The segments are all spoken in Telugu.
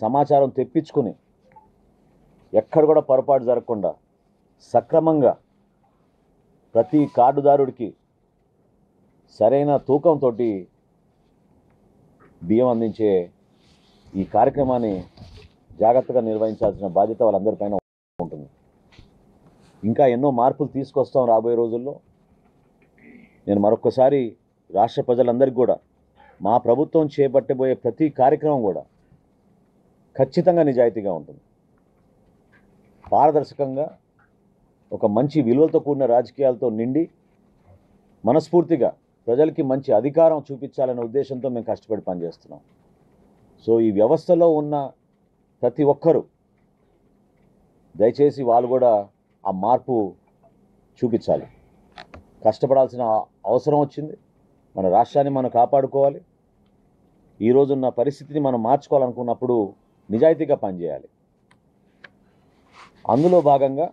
సమాచారం తెప్పించుకుని ఎక్కడ కూడా పొరపాటు జరగకుండా సక్రమంగా ప్రతి కార్డుదారుడికి సరైన తూకంతో బియ్యం అందించే ఈ కార్యక్రమాన్ని జాగ్రత్తగా నిర్వహించాల్సిన బాధ్యత వాళ్ళందరిపైన ఉంటుంది. ఇంకా ఎన్నో మార్పులు తీసుకొస్తాం రాబోయే రోజుల్లో. నేను మరొకసారి రాష్ట్ర ప్రజలందరికీ కూడా మా ప్రభుత్వం చేపట్టబోయే ప్రతి కార్యక్రమం కూడా ఖచ్చితంగా నిజాయితీగా ఉంటుంది, పారదర్శకంగా, ఒక మంచి విలువలతో కూడిన రాజకీయాలతో నిండి మనస్ఫూర్తిగా ప్రజలకి మంచి అధికారం చూపించాలనే ఉద్దేశంతో మేము కష్టపడి పనిచేస్తున్నాం. సో ఈ వ్యవస్థలో ఉన్న ప్రతి ఒక్కరూ దయచేసి వాళ్ళు కూడా ఆ మార్పు చూపించాలి. కష్టపడాల్సిన అవసరం వచ్చింది. మన రాష్ట్రాన్ని మనం కాపాడుకోవాలి. ఈరోజున్న పరిస్థితిని మనం మార్చుకోవాలనుకున్నప్పుడు నిజాయితీగా పనిచేయాలి. అందులో భాగంగా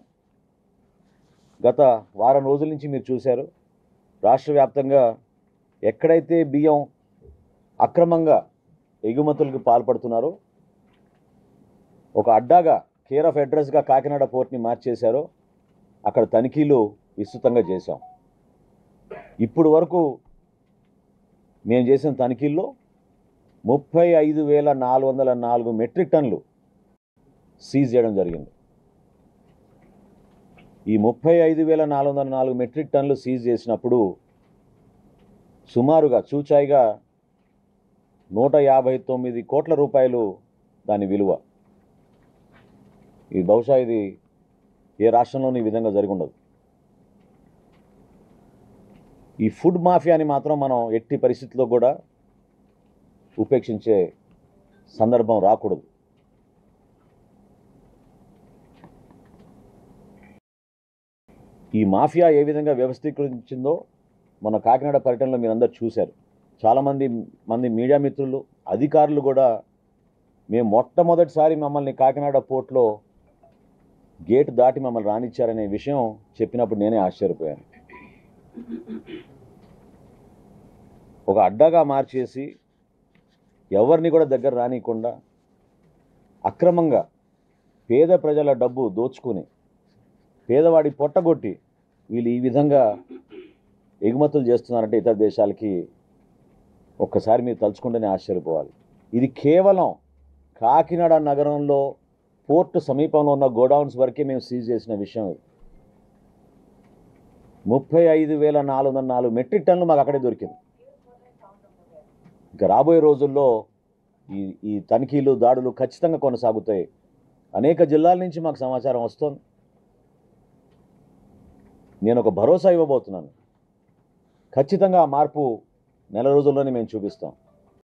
గత వారం రోజుల నుంచి మీరు చూశారు, రాష్ట్ర వ్యాప్తంగా ఎక్కడైతే బియ్యం అక్రమంగా ఎగుమతులకు పాల్పడుతున్నారో, ఒక అడ్డాగా కేర్ ఆఫ్ అడ్రస్గా కాకినాడ పోర్ట్ని మార్చేశారో అక్కడ తనిఖీలు విస్తృతంగా చేశాం. ఇప్పుడు వరకు మేము చేసిన తనిఖీల్లో 35,404 మెట్రిక్ టన్నులు సీజ్ చేయడం జరిగింది. ఈ 35,404 మెట్రిక్ టన్నులు సీజ్ చేసినప్పుడు సుమారుగా చూచాయిగా 159 కోట్ల రూపాయలు దాని విలువ. ఇది బహుశా ఇది ఏ రాష్ట్రంలోనూ ఈ విధంగా జరిగి ఉండదు. ఈ ఫుడ్ మాఫియాని మాత్రం మనం ఎట్టి పరిస్థితుల్లో కూడా ఉపేక్షించే సందర్భం రాకూడదు. ఈ మాఫియా ఏ విధంగా వ్యవస్థీకరించిందో మన కాకినాడ పర్యటనలో మీరందరూ చూశారు. చాలామంది మీడియా మిత్రులు, అధికారులు కూడా మేము మొట్టమొదటిసారి మమ్మల్ని కాకినాడ పోర్ట్లో గేటు దాటి మమ్మల్ని రానిచ్చారనే విషయం చెప్పినప్పుడు నేనే ఆశ్చర్యపోయాను. ఒక అడ్డాగా మార్చేసి ఎవరిని కూడా దగ్గర రానియకుండా అక్రమంగా పేద ప్రజల డబ్బు దోచుకుని పేదవాడి పొట్టగొట్టి వీళ్ళు ఈ విధంగా ఎగుమతులు చేస్తున్నారంటే ఇతర దేశాలకి ఒక్కసారి మీరు తలుచుకుంటేనే ఆశ్చర్యపోవాలి. ఇది కేవలం కాకినాడ నగరంలో పోర్టు సమీపంలో ఉన్న గోడౌన్స్ వరకే మేము సీజ్ చేసిన విషయం. ఇది 35,404 మెట్రిక్ టన్నులు మాకు అక్కడే దొరికింది. ఇక రాబోయే రోజుల్లో ఈ తనిఖీలు, దాడులు ఖచ్చితంగా కొనసాగుతాయి. అనేక జిల్లాల నుంచి మాకు సమాచారం వస్తుంది. నేను ఒక భరోసా ఇవ్వబోతున్నాను. ఖచ్చితంగా ఆ మార్పు నెల రోజుల్లోనే మేము చూపిస్తాం.